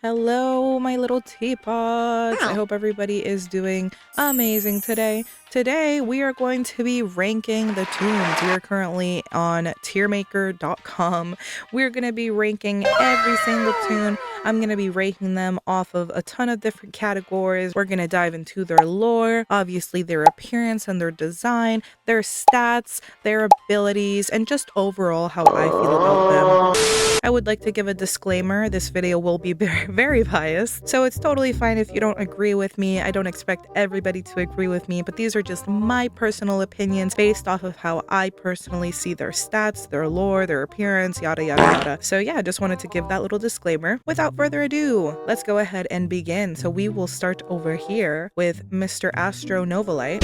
Hello, my little teapots. I hope everybody is doing amazing today. Today, we are going to be ranking the toons. We are currently on tiermaker.com. We're going to be ranking every single toon. I'm going to be ranking them off of a ton of different categories. We're going to dive into their lore, obviously their appearance and their design, their stats, their abilities, and just overall how I feel about them. I would like to give a disclaimer. This video will be very biased, so it's totally fine if you don't agree with me. I don't expect everybody to agree with me, but these are just my personal opinions based off of how I personally see their stats, their lore, their appearance, yada yada yada. So yeah, I just wanted to give that little disclaimer. Without further ado, let's go ahead and begin. So we will start over here with Mr. Astro Novalite.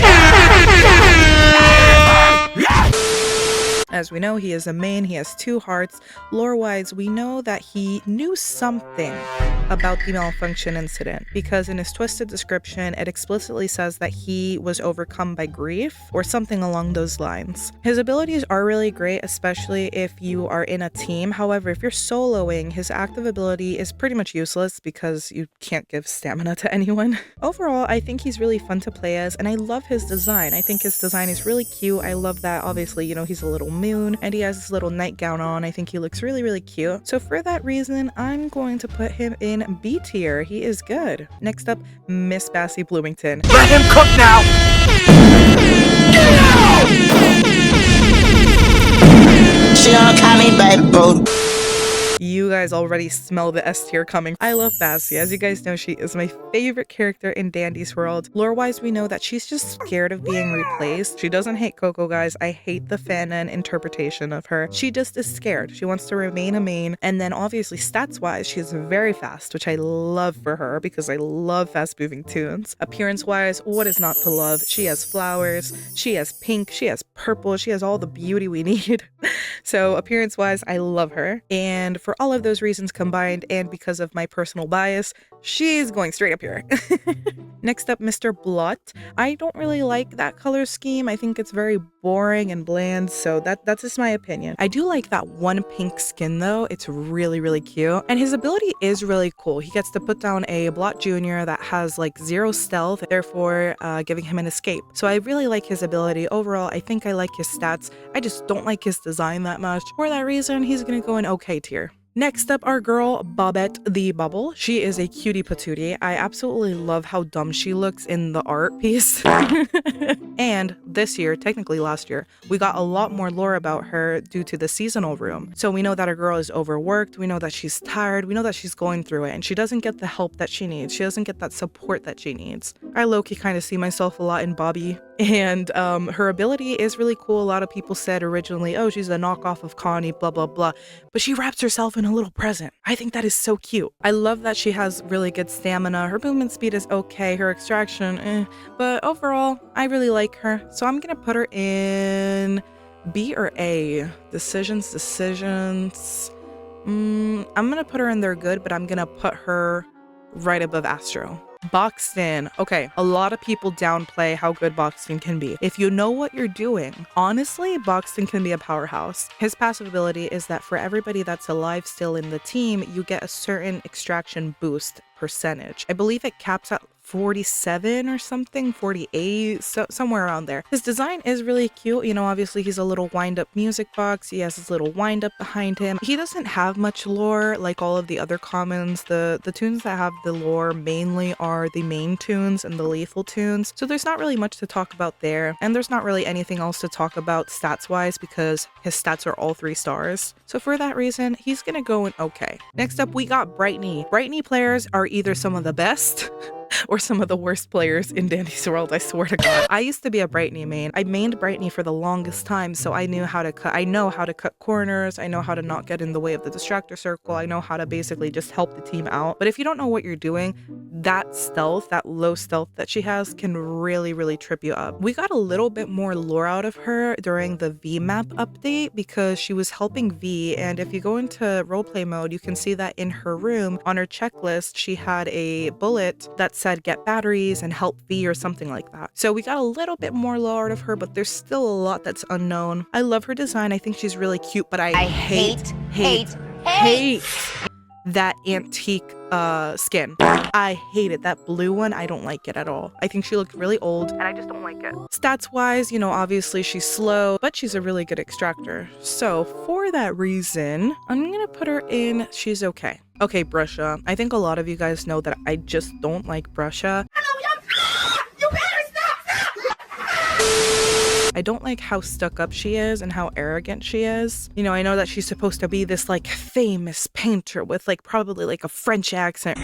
As we know, he is a main, he has 2 hearts. Lore-wise, we know that he knew something about the malfunction incident because in his twisted description, it explicitly says that he was overcome by grief or something along those lines. His abilities are really great, especially if you are in a team. However, if you're soloing, his active ability is pretty much useless because you can't give stamina to anyone. Overall, I think he's really fun to play as, and I love his design. I think his design is really cute. I love that, obviously, you know, he's a little moon and he has this little nightgown on. I think he looks really cute. So for that reason, I'm going to put him in B tier. He is good. Next up, Miss Bassie Bloomington. Let him cook now! She don't call me baby boo. You guys already smell the S tier coming. I love Bassie. As you guys know, she is my favorite character in Dandy's world. Lore-wise, we know that she's just scared of being replaced. She doesn't hate Coco, guys. I hate the fanon interpretation of her. She just is scared. She wants to remain a main. And then obviously stats-wise, she's very fast, which I love for her because I love fast-moving toons. Appearance-wise, what is not to love? She has flowers, she has pink, she has purple, she has all the beauty we need. So appearance-wise, I love her. And for all of those reasons combined, and because of my personal bias, she's going straight up here. Next up, Mr. Blot. I don't really like that color scheme. I think it's very boring and bland, so that's just my opinion. I do like that one pink skin though. It's really cute. And his ability is really cool. He gets to put down a Blot Jr. that has like 0 stealth, therefore giving him an escape. So I really like his ability. Overall, I think I like his stats. I just don't like his design that much. For that reason, he's gonna go in okay tier. Next up, our girl, Bobette the Bubble. She is a cutie patootie. I absolutely love how dumb she looks in the art piece. And this year, technically last year, we got a lot more lore about her due to the seasonal room. So we know that our girl is overworked, we know that she's tired, we know that she's going through it, and she doesn't get the help that she needs. She doesn't get that support that she needs. I low-key kind of see myself a lot in Bobby. And her ability is really cool. A lot of people said originally, oh, she's a knockoff of Connie, blah, blah, blah. But she wraps herself in a little present. I think that is so cute. I love that she has really good stamina. Her movement speed is okay. Her extraction, But overall, I really like her. So I'm going to put her in B or A. Decisions. I'm going to put her in there good, but I'm going to put her right above Astro. Boxten. Okay, a lot of people downplay how good Boxten can be. If you know what you're doing, honestly, Boxten can be a powerhouse. His passive ability is that for everybody that's alive still in the team, you get a certain extraction boost percentage. I believe it caps at 47 or something, 48, so somewhere around there. His design is really cute. You know, obviously he's a little wind-up music box. He has his little wind-up behind him. He doesn't have much lore like all of the other commons. The toons that have the lore mainly are the main toons and the lethal toons. So there's not really much to talk about there. And there's not really anything else to talk about stats-wise because his stats are all 3 stars. So for that reason, he's gonna go in okay. Next up, we got Brightney. Brightney players are either some of the best or some of the worst players in Dandy's world, I swear to God. I used to be a Brightney main. I mained Brightney for the longest time, so I know how to cut corners, I know how to not get in the way of the distractor circle, I know how to basically just help the team out. But if you don't know what you're doing, that stealth, that low stealth that she has can really trip you up. We got a little bit more lore out of her during the V map update because she was helping V, and if you go into roleplay mode, you can see that in her room, on her checklist, she had a bullet that said get batteries and help V or something like that. So we got a little bit more lore out of her, but there's still a lot that's unknown. I love her design. I think she's really cute, but I hate that antique skin. I hate it. That blue one, I don't like it at all. I think she looked really old and I just don't like it. Stats wise, you know, obviously she's slow, but she's a really good extractor. So for that reason, I'm gonna put her in, she's okay. Okay, Brusha. I think a lot of you guys know that I just don't like Brusha. I don't like how stuck up she is and how arrogant she is. You know, I know that she's supposed to be this like famous painter with like probably like a French accent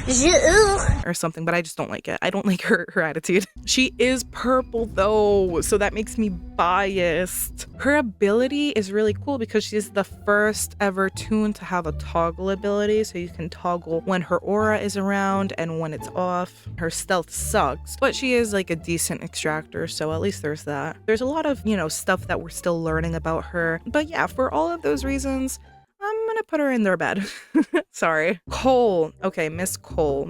or something, but I just don't like it. I don't like her attitude. She is purple though, so that makes me biased. Her ability is really cool because she's the first ever toon to have a toggle ability, so you can toggle when her aura is around and when it's off. Her stealth sucks, but she is like a decent extractor, so at least there's that. There's a lot of, you know, stuff that we're still learning about her, but yeah, for all of those reasons, I'm gonna put her in their bed. Sorry. Cole. Okay, Miss Cole.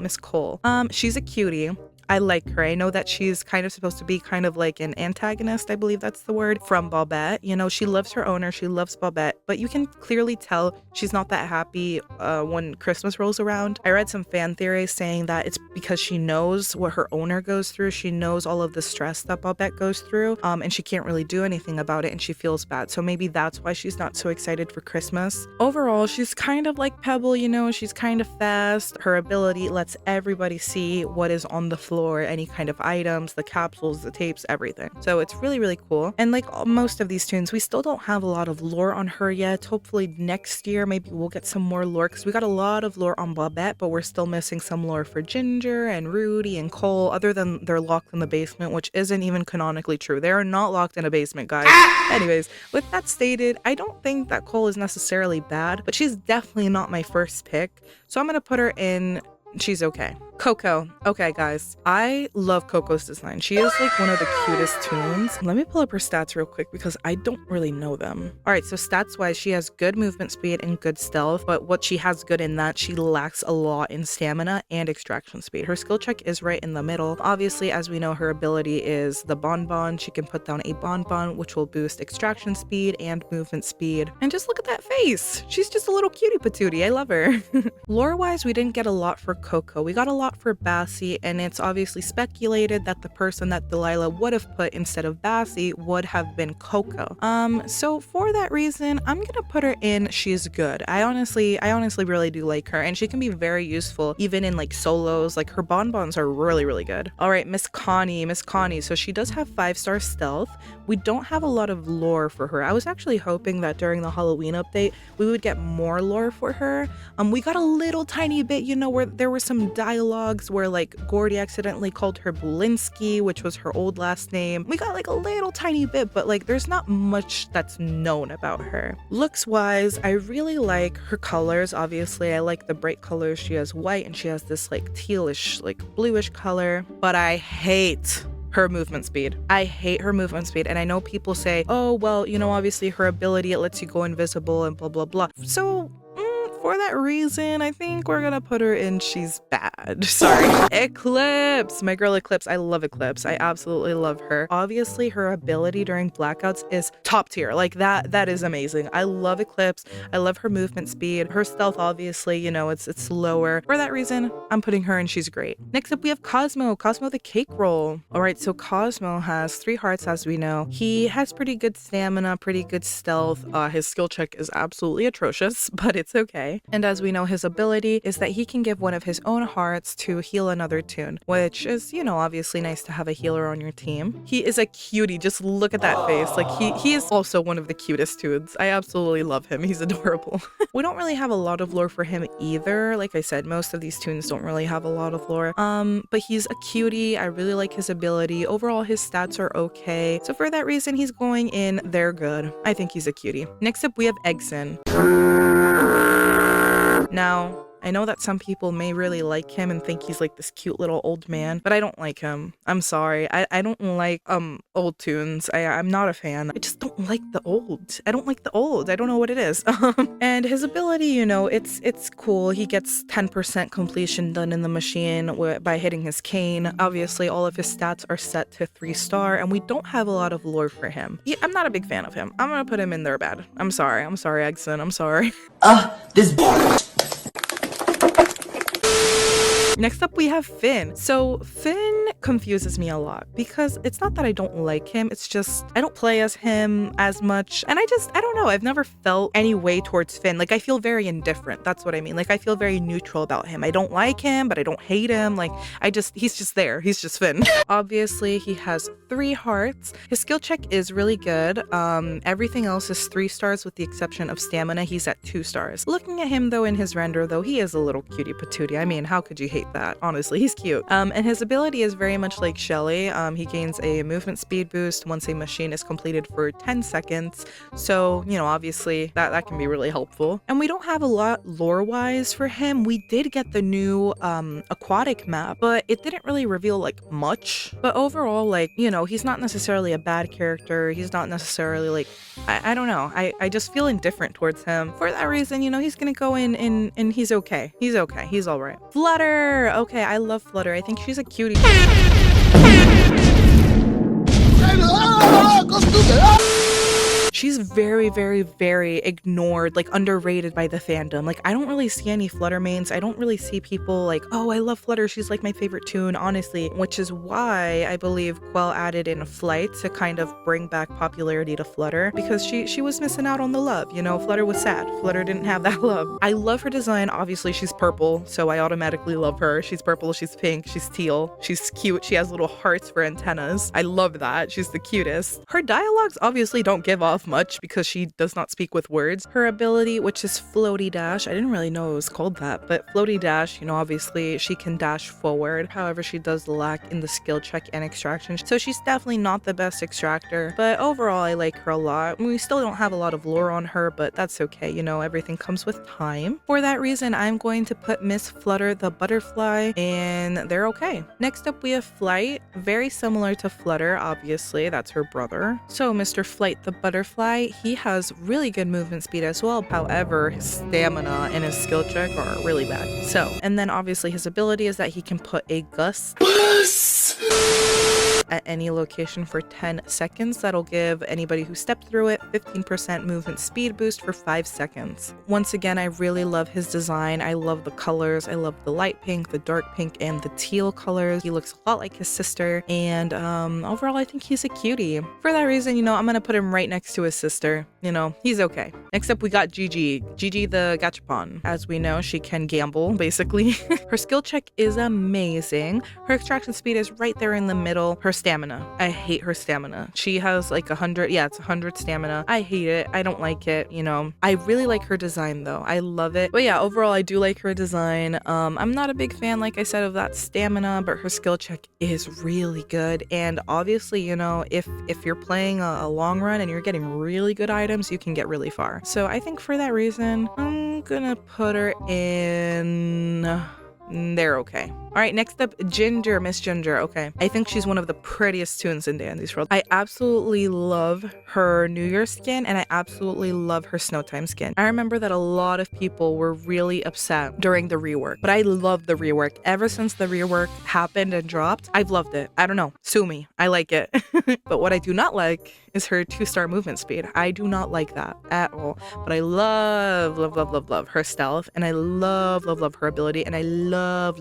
She's a cutie. I like her. I know that she's kind of supposed to be kind of like an antagonist, I believe that's the word, from Bobette. You know, she loves her owner, she loves Bobette, but you can clearly tell she's not that happy when Christmas rolls around. I read some fan theories saying that it's because she knows what her owner goes through. She knows all of the stress that Bobette goes through, and she can't really do anything about it, and she feels bad. So maybe that's why she's not so excited for Christmas. Overall, she's kind of like Pebble, you know, she's kind of fast. Her ability lets everybody see what is on the floor, any kind of items, the capsules, the tapes, everything. So it's really, really cool. And like most of these toons, we still don't have a lot of lore on her yet. Hopefully next year, maybe we'll get some more lore, because we got a lot of lore on Bobette, but we're still missing some lore for Ginger and Rudie and Cole, other than they're locked in the basement, which isn't even canonically true. They are not locked in a basement, guys. Anyways, with that stated, I don't think that Cole is necessarily bad, but she's definitely not my first pick. So I'm gonna put her in, she's okay. Coco. Okay, guys. I love Coco's design. She is like one of the cutest toons. Let me pull up her stats real quick because I don't really know them. All right, so stats-wise, she has good movement speed and good stealth, but what she has good in that, she lacks a lot in stamina and extraction speed. Her skill check is right in the middle. Obviously, as we know, her ability is the bonbon. She can put down a bonbon, which will boost extraction speed and movement speed. And just look at that face. She's just a little cutie patootie. I love her. Lore-wise, we didn't get a lot for Coco. We got a lot for Bassie, and it's obviously speculated that the person that Delilah would have put instead of Bassie would have been Coco. So for that reason, I'm gonna put her in she's good. I honestly really do like her, and she can be very useful even in like solos. Like her bonbons are really, really good. All right, Miss Connie. So she does have 5-star stealth. We don't have a lot of lore for her. I was actually hoping that during the Halloween update we would get more lore for her. We got a little tiny bit, you know, where there were some dialogues where like Gourdy accidentally called her Bulinsky, which was her old last name. We got like a little tiny bit, but like there's not much that's known about her. Looks wise, I really like her colors. Obviously, I like the bright colors. She has white and she has this like tealish, like bluish color, but I hate her movement speed. I hate her movement speed, and I know people say, oh well, you know, obviously her ability, it lets you go invisible and blah blah blah. So for that reason, I think we're gonna put her in she's bad. Sorry. Eclipse. My girl Eclipse. I love Eclipse. I absolutely love her. Obviously, her ability during blackouts is top tier. Like that is amazing. I love Eclipse. I love her movement speed. Her stealth, obviously, you know, it's lower. For that reason, I'm putting her in she's great. Next up, we have Cosmo. Cosmo the cake roll. All right, so Cosmo has 3 hearts, as we know. He has pretty good stamina, pretty good stealth. His skill check is absolutely atrocious, but it's okay. And as we know, his ability is that he can give one of his own hearts to heal another toon, which is, you know, obviously nice to have a healer on your team. He is a cutie. Just look at that face. Like he is also one of the cutest toons. I absolutely love him. He's adorable. We don't really have a lot of lore for him either. Like I said, most of these toons don't really have a lot of lore. But he's a cutie. I really like his ability. Overall, his stats are okay. So for that reason, he's going in. They're good. I think he's a cutie. Next up, we have Eggson. Now, I know that some people may really like him and think he's like this cute little old man, but I don't like him. I'm sorry. I don't like old toons. I'm not a fan. I just don't like the old. I don't like the old. I don't know what it is. And his ability, you know, it's cool. He gets 10% completion done in the machine by hitting his cane. Obviously, all of his stats are set to 3-star, and we don't have a lot of lore for him. I'm not a big fan of him. I'm gonna put him in there bad. I'm sorry, Eggson. I'm sorry. This Next up, we have Finn. So Finn confuses me a lot because it's not that I don't like him. It's just I don't play as him as much. And I don't know. I've never felt any way towards Finn. Like I feel very indifferent. That's what I mean. Like I feel very neutral about him. I don't like him, but I don't hate him. Like he's just there. He's just Finn. Obviously, he has 3 hearts. His skill check is really good. Everything else is 3 stars with the exception of stamina. He's at 2 stars. Looking at him though in his render though, he is a little cutie patootie. I mean, how could you hate that? Honestly, he's cute. And his ability is very much like Shelly. He gains a movement speed boost once a machine is completed for 10 seconds. So, you know, obviously that can be really helpful. And we don't have a lot lore-wise for him. We did get the new aquatic map, but it didn't really reveal like much. But overall, like, you know, he's not necessarily a bad character. He's not necessarily like, I don't know. I just feel indifferent towards him. For that reason, you know, he's gonna go in and he's okay. He's okay. He's all right. Flutter. Okay, I love Flutter. I think she's a cutie. She's very, very, very ignored, like underrated by the fandom. Like I don't really see any Flutter mains. I don't really see people like, oh, I love Flutter. She's like my favorite toon, honestly, which is why I believe Quell added in Flyte to kind of bring back popularity to Flutter because she was missing out on the love. You know, Flutter was sad. Flutter didn't have that love. I love her design. Obviously, she's purple, so I automatically love her. She's purple, she's pink, she's teal, she's cute. She has little hearts for antennas. I love that. She's the cutest. Her dialogues obviously don't give off much because she does not speak with words. Her ability, which is floaty dash, I didn't really know it was called that, but floaty dash, you know, obviously she can dash forward. However, she does lack in the skill check and extraction, so she's definitely not the best extractor, but overall I like her a lot. We still don't have a lot of lore on her, but that's okay, you know, everything comes with time. For that reason, I'm going to put Miss Flutter the butterfly, and they're okay. Next up we have Flyte, very similar to Flutter, obviously, that's her brother. So Mr. Flyte the butterfly, he has really good movement speed as well. However, his stamina and his skill check are really bad. So, and then obviously his ability is that he can put a gust at any location for 10 seconds. That'll give anybody who stepped through it 15% movement speed boost for 5 seconds. Once again, I really love his design. I love the colors. I love the light pink, the dark pink, and the teal colors. He looks a lot like his sister, and overall I think he's a cutie. For that reason, you know, I'm gonna put him right next to his sister. You know, he's okay. Next up we got Gigi. Gigi the gachapon. As we know, she can gamble basically. Her skill check is amazing. Her extraction speed is right there in the middle. Her stamina, I hate her stamina. She has like 100, yeah, it's 100 stamina. I hate it. I don't like it, you know. I really like her design though. I love it. But yeah, overall I do like her design. I'm not a big fan, like I said, of that stamina, but her skill check is really good. And obviously, you know, if you're playing a long run and you're getting really good items, you can get really far. So I think for that reason, I'm gonna put her in... They're okay. All right, next up, Ginger, Miss Ginger. Okay, I think she's one of the prettiest toons in Dandy's World. I absolutely love her New Year skin, and I absolutely love her Snowtime skin. I remember that a lot of people were really upset during the rework, but I love the rework. Ever since the rework happened and dropped, I've loved it. I don't know, sue me. I like it. But what I do not like is her 2-star movement speed. I do not like that at all. But I love her stealth, and I love her ability, and I love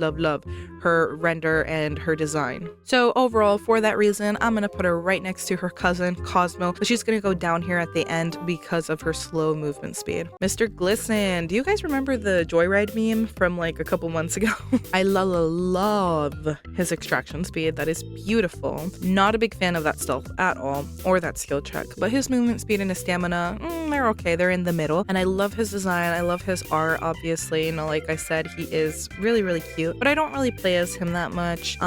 her render and her design. So overall, for that reason, I'm gonna put her right next to her cousin Cosmo, but she's gonna go down here at the end because of her slow movement speed. Mr. Glisten, do you guys remember the Joyride meme from like a couple months ago? I love his extraction speed. That is beautiful. Not a big fan of that stealth at all, or that skill check, but his movement speed and his stamina, they're okay. They're in the middle, and I love his design. I love his art, obviously. You know, like I said, he is really cute, but I don't really play as him that much.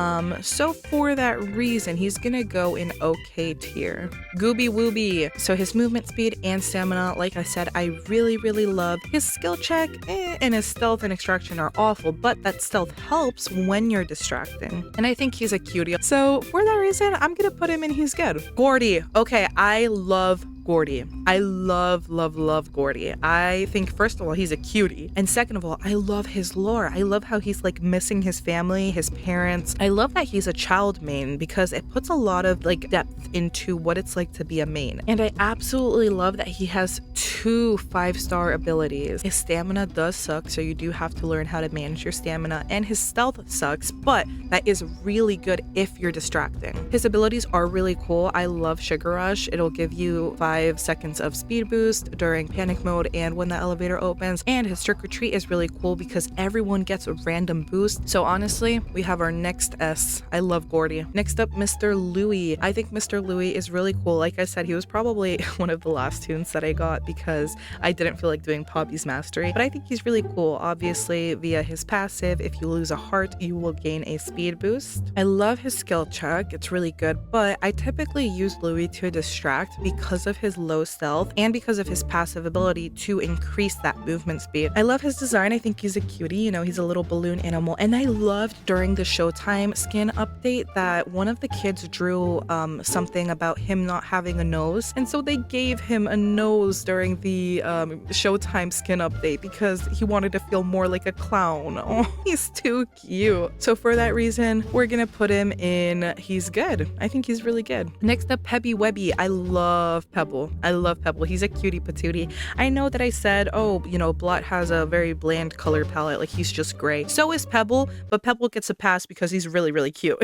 So for that reason, he's gonna go in okay tier. Gooby Wooby. So his movement speed and stamina, like I said, I really love. His skill check and his stealth and extraction are awful, but that stealth helps when you're distracting. And I think he's a cutie. So for that reason, I'm gonna put him in he's good. Gourdy. Okay, I love Gourdy. I love, love, love Gourdy. I think, first of all, he's a cutie. And second of all, I love his lore. I love how he's like missing his family, his parents. I love that he's a child main because it puts a lot of like depth into what it's like to be a main. And I absolutely love that he has 2 5-star abilities. His stamina does suck, so you do have to learn how to manage your stamina, and his stealth sucks, but that is really good if you're distracting. His abilities are really cool. I love Sugar Rush. It'll give you 5 seconds of speed boost during panic mode and when the elevator opens. And his Trick or Treat is really cool because everyone gets a random boost. So honestly, we have our next S. I love Gourdy. Next up, Mr. Looey. I think Mr. Looey is really cool. Like I said, he was probably one of the last toons that I got because I didn't feel like doing Poppy's Mastery, but I think he's really cool. Obviously, via his passive, if you lose a heart, you will gain a speed boost. I love his skill check. It's really good, but I typically use Looey to distract because of his low stealth and because of his passive ability to increase that movement speed. I love his design. I think he's a cutie. You know, he's a little balloon animal. And I loved during the Showtime skin update that one of the kids drew something about him not having a nose. And so they gave him a nose during the Showtime skin update because he wanted to feel more like a clown. Oh, he's too cute. So for that reason, we're gonna put him in he's good. I think he's really good. Next up, Pebby Webby. I love Pebble. I love Pebble. He's a cutie patootie. I know that I said, oh, you know, Blot has a very bland color palette, like he's just gray. So is Pebble, but Pebble gets a pass because he's really, really cute.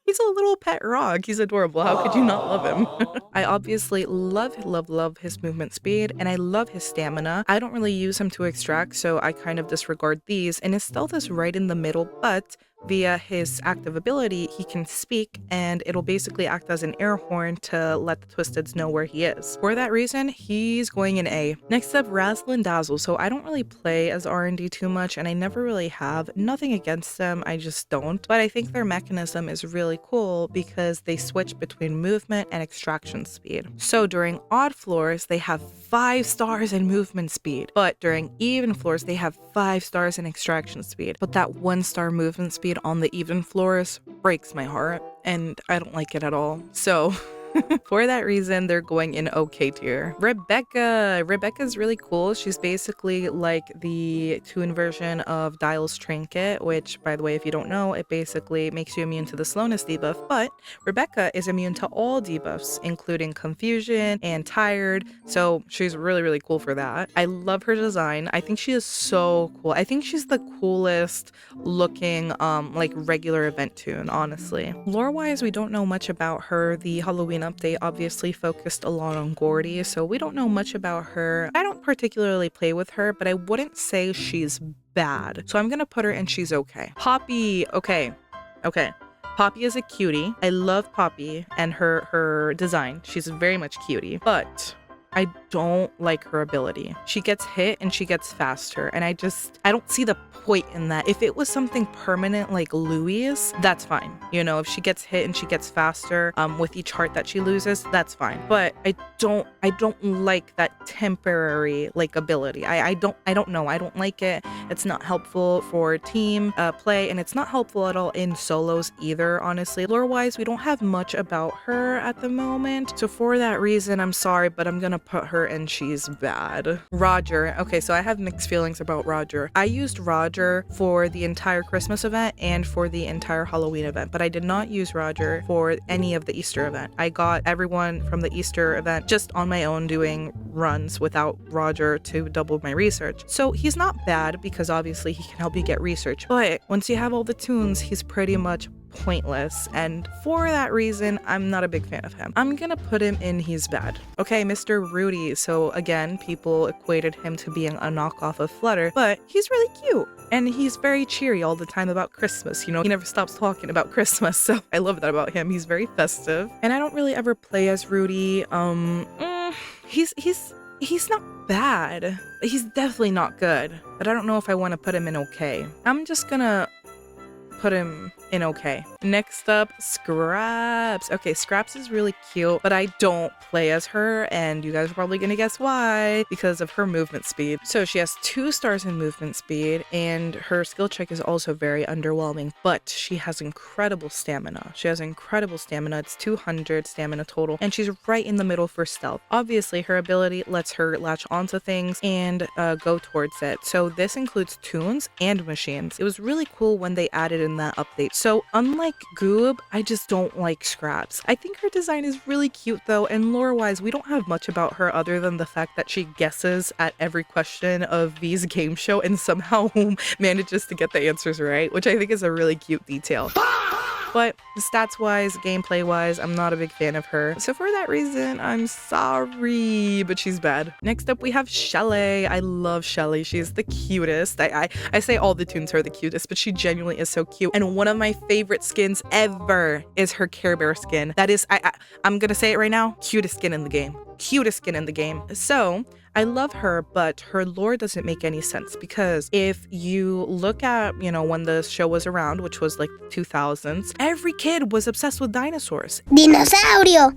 He's a little pet rock. He's adorable. How could you not love him? I obviously love his movement speed, and I love his stamina. I don't really use him to extract, so I kind of disregard these, and his stealth is right in the middle, but via his active ability, he can speak, and it'll basically act as an air horn to let the Twisteds know where he is. For that reason, he's going in A. Next up, Razzle and Dazzle. So I don't really play as R&D too much, and I never really have. Nothing against them, I just don't. But I think their mechanism is really cool because they switch between movement and extraction speed. So during odd floors, they have 5 stars in movement speed, but during even floors, they have 5 stars in extraction speed. But that 1-star movement speed on the even floors breaks my heart, and I don't like it at all. So for that reason, they're going in OK tier. Ribecca. Ribecca's really cool. She's basically like the Toon version of Dyle's Trinket, which, by the way, if you don't know, it basically makes you immune to the slowness debuff, but Ribecca is immune to all debuffs, including confusion and tired, so she's really, really cool for that. I love her design. I think she is so cool. I think she's the coolest looking, like regular event toon, honestly. Lore-wise, we don't know much about her. The Halloween update obviously focused a lot on Gourdy, so we don't know much about her. I don't particularly play with her, but I wouldn't say she's bad. So I'm gonna put her in she's okay. Poppy, okay. Poppy is a cutie. I love Poppy and her design. She's very much cutie, but I don't like her ability. She gets hit and she gets faster, and I don't see the point in that. If it was something permanent like Louie's, that's fine. You know, if she gets hit and she gets faster with each heart that she loses, that's fine. But I don't like that temporary like ability. I don't know. I don't like it. It's not helpful for team play, and it's not helpful at all in solos either, honestly. Lore-wise, we don't have much about her at the moment. So for that reason, I'm sorry, but I'm gonna put her in she's bad. Rodger. Okay, so I have mixed feelings about Rodger. I used Rodger for the entire Christmas event and for the entire Halloween event, but I did not use Rodger for any of the Easter event. I got everyone from the Easter event just on my own doing runs without Rodger to double my research. So he's not bad because obviously he can help you get research, but once you have all the toons, he's pretty much pointless, and for that reason, I'm not a big fan of him. I'm gonna put him in he's bad. Okay, Mr. Rudie. So again, people equated him to being a knockoff of Flutter, but he's really cute. And he's very cheery all the time about Christmas. You know, he never stops talking about Christmas, so I love that about him. He's very festive. And I don't really ever play as Rudie. He's not bad. He's definitely not good, but I don't know if I want to put him in okay. I'm just gonna put him in okay. Next up, Scraps. Okay, Scraps is really cute, but I don't play as her, and you guys are probably gonna guess why, because of her movement speed. So she has 2 stars in movement speed, and her skill check is also very underwhelming, but she has incredible stamina. She has incredible stamina. It's 200 stamina total, and she's right in the middle for stealth. Obviously, her ability lets her latch onto things and go towards it. So this includes toons and machines. It was really cool when they added in that update. So unlike Goob, I just don't like Scraps. I think her design is really cute though, and lore-wise, we don't have much about her other than the fact that she guesses at every question of V's game show and somehow manages to get the answers right, which I think is a really cute detail. But stats-wise, gameplay-wise, I'm not a big fan of her. So for that reason, I'm sorry, but she's bad. Next up, we have Shelly. I love Shelly. She's the cutest. I say all the toons are the cutest, but she genuinely is so cute. And one of my favorite skins ever is her Care Bear skin. That is, I'm gonna say it right now, cutest skin in the game. Cutest skin in the game. So I love her, but her lore doesn't make any sense because if you look at, you know, when the show was around, which was like the 2000s, every kid was obsessed with dinosaurs. Dinosaurio.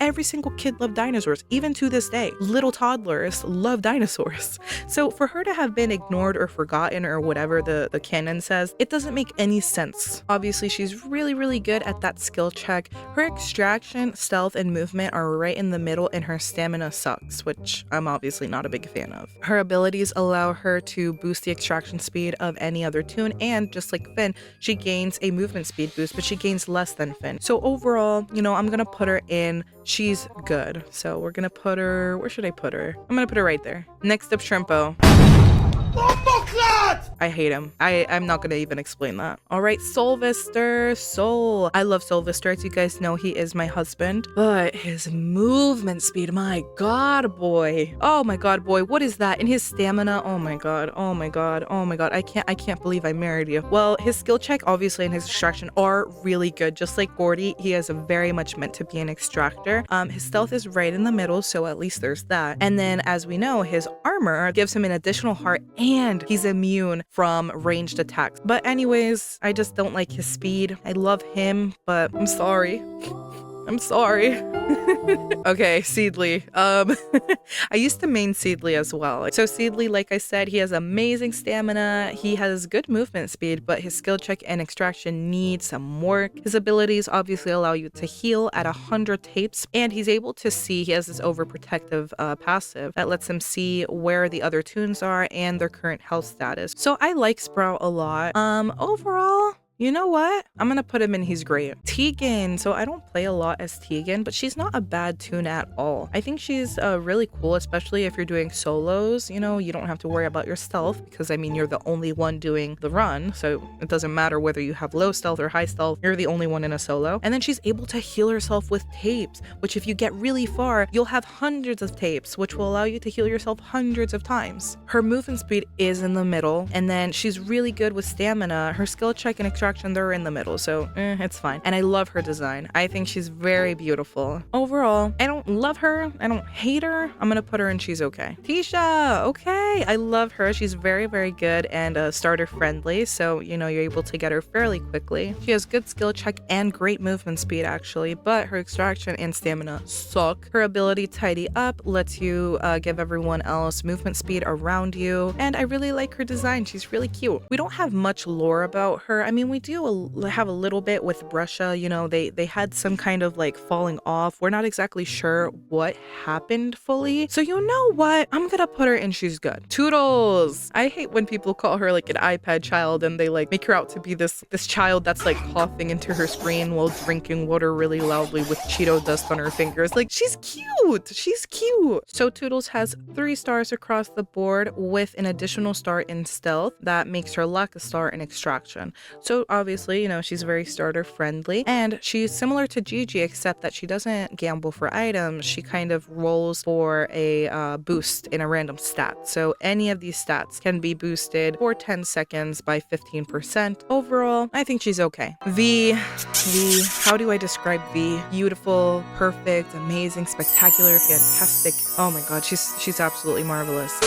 Every single kid loved dinosaurs, even to this day. Little toddlers love dinosaurs. So for her to have been ignored or forgotten or whatever the canon says, it doesn't make any sense. Obviously, she's really, really good at that skill check. Her extraction, stealth, and movement are right in the middle, and her stamina sucks, which I'm obviously not a big fan of. Her abilities allow her to boost the extraction speed of any other toon, and just like Finn, she gains a movement speed boost, but she gains less than Finn. So overall, you know, I'm gonna put her in. She's good. So we're gonna put her, where should I put her? I'm gonna put her right there. Next up, Shrimpo. I hate him. I'm not gonna even explain that. All right, Soulvester. Soul. I love Soulvester. As you guys know, he is my husband, but his movement speed, my god, boy. Oh my god, boy. What is that? And his stamina, oh my god, oh my god, oh my god. I can't believe I married you. Well, his skill check, obviously, and his extraction are really good. Just like Gourdy, he is very much meant to be an extractor. His stealth is right in the middle, so at least there's that. And then, as we know, his armor gives him an additional heart, and he's immune from ranged attacks. But anyways, I just don't like his speed. I love him, but I'm sorry. I'm sorry. Okay, Seedly. I used to main Seedly as well. So Seedly, like I said, he has amazing stamina. He has good movement speed, but his skill check and extraction need some work. His abilities obviously allow you to heal at 100 tapes, and he's able to see. He has this overprotective passive that lets him see where the other toons are and their current health status. So I like Sprout a lot. Overall, you know what? I'm gonna put him in, he's great. Teagan. So I don't play a lot as Teagan, but she's not a bad toon at all. I think she's really cool, especially if you're doing solos. You know, you don't have to worry about your stealth because, I mean, you're the only one doing the run. So it doesn't matter whether you have low stealth or high stealth, you're the only one in a solo. And then she's able to heal herself with tapes, which if you get really far, you'll have hundreds of tapes, which will allow you to heal yourself hundreds of times. Her movement speed is in the middle, and then she's really good with stamina. Her skill check and extraction, they're in the middle, so it's fine. And I love her design. I think she's very beautiful. Overall, I don't love her. I don't hate her. I'm gonna put her in, she's okay. Tisha, okay. I love her. She's very, very good and starter friendly, so you know you're able to get her fairly quickly. She has good skill check and great movement speed actually, but her extraction and stamina suck. Her ability Tidy Up lets you give everyone else movement speed around you, and I really like her design. She's really cute. We don't have much lore about her. I mean, we do have a little bit with Brusha. You know, they had some kind of like falling off. We're not exactly sure what happened fully. So you know what? I'm gonna put her in, she's good. Toodles. I hate when people call her like an iPad child and they like make her out to be this child that's like coughing into her screen while drinking water really loudly with Cheeto dust on her fingers. Like, she's cute. She's cute. So Toodles has 3 stars across the board with an additional star in stealth that makes her lack a star in extraction. So obviously, you know, she's very starter friendly, and she's similar to Gigi except that she doesn't gamble for items. She kind of rolls for a boost in a random stat. So any of these stats can be boosted for 10 seconds by 15%. Overall, I think she's okay. V, how do I describe V? Beautiful, perfect, amazing, spectacular, fantastic. Oh my god, she's absolutely marvelous.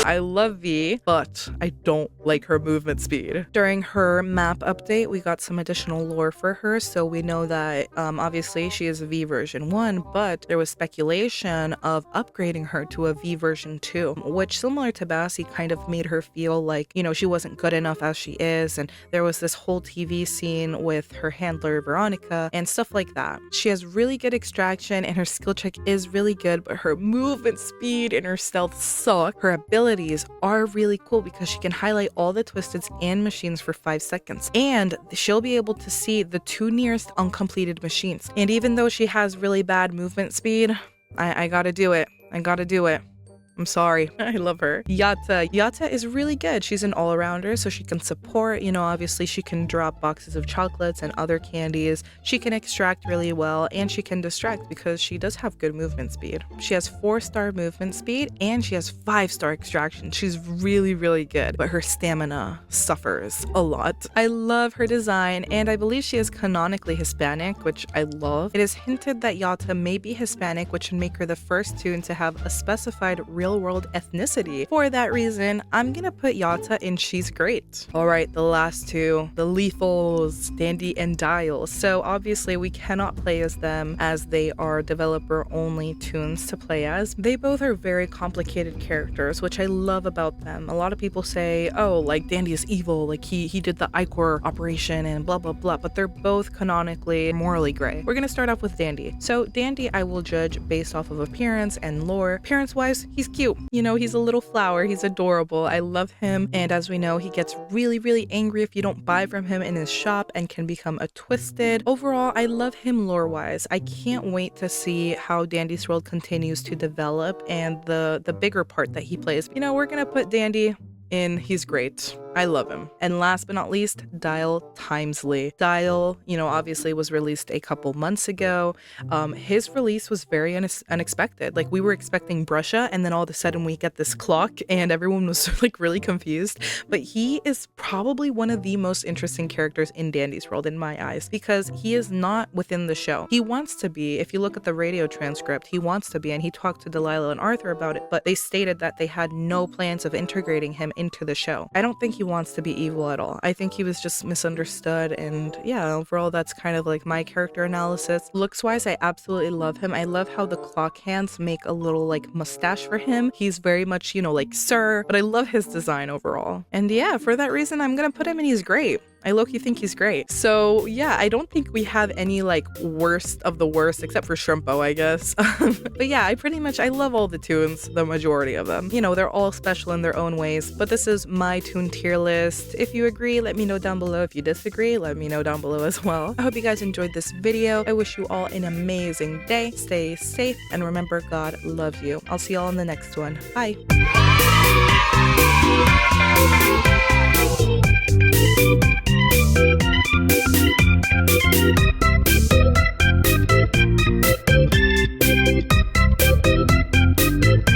I love V, but I don't like her movement speed. During her map update, we got some additional lore for her, so we know that obviously she is a V version 1, but there was speculation of upgrading her to a V version 2, which, similar to Bassie, kind of made her feel like, you know, she wasn't good enough as she is, and there was this whole TV scene with her handler Veronica and stuff like that. She has really good extraction and her skill check is really good, but her movement speed and her stealth suck. Her abilities are really cool because she can highlight all the twisteds and machines for 5 seconds, and she'll be able to see the 2 nearest uncompleted machines. And even though she has really bad movement speed, I gotta do it. I gotta do it. I'm sorry. I love her. Yatta. Yatta is really good. She's an all-arounder, so she can support, you know, obviously she can drop boxes of chocolates and other candies. She can extract really well, and she can distract because she does have good movement speed. She has 4-star movement speed, and she has 5-star extraction. She's really, really good, but her stamina suffers a lot. I love her design, and I believe she is canonically Hispanic, which I love. It is hinted that Yatta may be Hispanic, which would make her the first toon to have a specified real-world ethnicity. For that reason, I'm gonna put Yatta in She's Great. All right, the last two, the Lethals, Dandy and Dyle. So obviously we cannot play as them as they are developer-only toons to play as. They both are very complicated characters, which I love about them. A lot of people say, oh, like Dandy is evil, like he did the Icor operation and blah blah blah, but they're both canonically morally gray. We're gonna start off with Dandy. So Dandy I will judge based off of appearance and lore. Appearance-wise, he's cute. You know, he's a little flower. He's adorable. I love him. And as we know, he gets really, really angry if you don't buy from him in his shop and can become a twisted. Overall, I love him lore-wise. I can't wait to see how Dandy's world continues to develop and the bigger part that he plays. You know, we're gonna put Dandy in He's Great. I love him. And last but not least, Dyle Timesley. Dyle, you know, obviously was released a couple months ago. His release was very unexpected. Like, we were expecting Brusha, and then all of a sudden we get this clock, and everyone was like really confused. But he is probably one of the most interesting characters in Dandy's world in my eyes, because he is not within the show. He wants to be. If you look at the radio transcript, he wants to be, and he talked to Delilah and Arthur about it, but they stated that they had no plans of integrating him into the show. I don't think he wants to be evil at all. I think he was just misunderstood, and yeah, overall that's kind of like my character analysis. Looks wise, I absolutely love him. I love how the clock hands make a little like mustache for him. He's very much, you know, like Sir, but I love his design overall. And yeah, for that reason, I'm gonna put him in He's Great. I low-key think he's great. So yeah, I don't think we have any like worst of the worst except for Shrimpo, I guess. But yeah, I love all the toons, the majority of them. You know, they're all special in their own ways, but this is my toon tier list. If you agree, let me know down below. If you disagree, let me know down below as well. I hope you guys enjoyed this video. I wish you all an amazing day. Stay safe, and remember, God loves you. I'll see y'all in the next one. Bye.